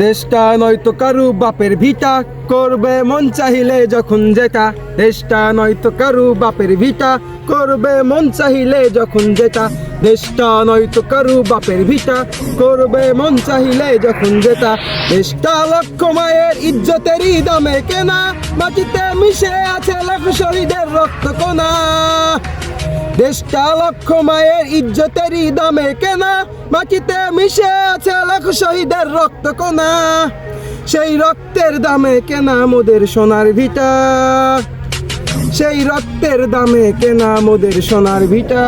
দেশটা নয়তো কারু বাপের ভিটা, করবে মন চাহিলে যখন যেটা। দেশটা নয়তো কারু বাপের ভিটা, করবে মন চাহিলে যখন যেটা। দেশটা নয়তো কারু বাপের ভিটা, করবে মন চাহিলে যখন যেটা। দেশটা লক্ষ মায়ের ইজ্জতেরই দামে কেনা, মাটিতে মিশে আছে লাখ শহীদের রক্ত কণা। দেশটা লক্ষ মায়ের ইজ্জতেরই দামে কেনা, মাটিতে মিশে আছে লাখ শহীদের রক্ত কণা। সেই রক্তের দামে কেনা মোদের সোনার ভিটা, সেই রক্তের দামে কেনা মোদের সোনার ভিটা।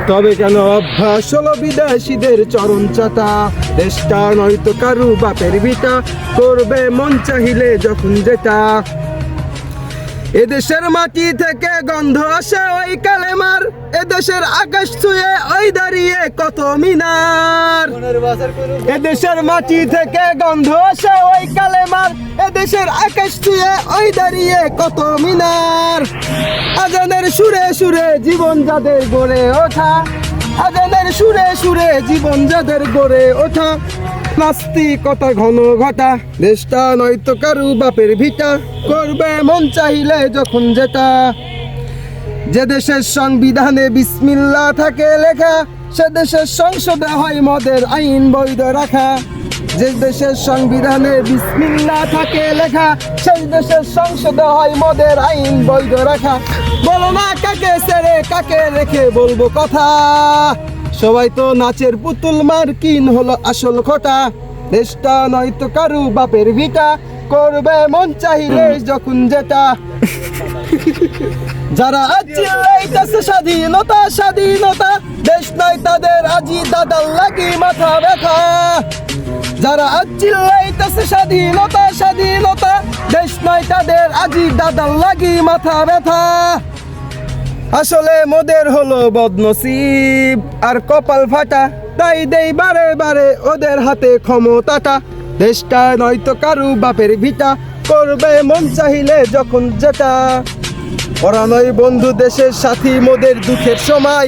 তবে কেন অভ্যাস হলো বিদেশিদের চরণ চাটা। দেশটা নয়তো কারু বাপের ভিটা, করবে মন চাহিলে যখন যেটা। এদেশের মাটি থেকে গন্ধ আসে ওই কালেমার, এদেশের আকাশ ছুঁয়ে ওই দাঁড়িয়ে কত মিনার। এদেশের মাটি থেকে গন্ধ আসে ওই কালেমার, এদেশের আকাশ ছুঁয়ে ওই দাঁড়িয়ে কত মিনার। আজানের সুরে সুরে জীবন যাদের গড়ে ওঠা, আজানের সুরে সুরে জীবন যাদের গড়ে ওঠা। নাস্তিকতা ঘন ঘটা, দেশটা নয়তো কারু বাপের ভিটা, করবে মন চাইলে যখন যেটা। যে দেশের সংবিধানে বিসমিল্লাহ থাকে লেখা, সে দেশের সংসদে হয় মদের আইন বৈধ রাখা। যে দেশের সংবিধানে বিসমিল্লাহ থাকে লেখা, সেই দেশের সংসদে হয় মদের আইন বৈধ রাখা। বলো না কাকে ছেড়ে কাকে রেখে বলবো কথা, সবাই তো নাচের পুতুল মার্কিন হলো আসল খোটা। দেশটা নয়তো কারু বাপের ভিটা, করবে মন চাইলে যখন যেটা। যারা আজ চিল্লাইতেছে স্বাধীনতা স্বাধীনতা, দেশ নয় তাদের আজি দাদার লাগি মাথা ব্যথা। যারা আজ চিল্লাইতেছে স্বাধীনতা স্বাধীনতা, দেশ নয় তাদের আজি দাদার লাগি মাথা ব্যথা। আসলে মোদের হলো বদনসিব আর কপাল ফাটা, তাই দেই বারে বারে ওদের হাতে ক্ষমতাটা। দেশটা নয়তো কারু বাপের ভিটা, করবে মন চাহিলে যখন যেটা। ওরা নয় বন্ধু দেশের সাথী মোদের দুঃখের সময়,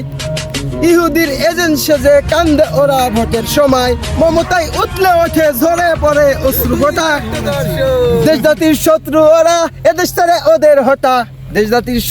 ইহুদির এজেন্ট সেজে কান্দে ওরা ভোটের সময়। মমতায় উঠলে ওঠে ঝরে পড়ে অশ্রু গোটা। দেশ জাতির শত্রু ওরা, এদেশ ছেড়ে ওদের হটা। দেশ জাতির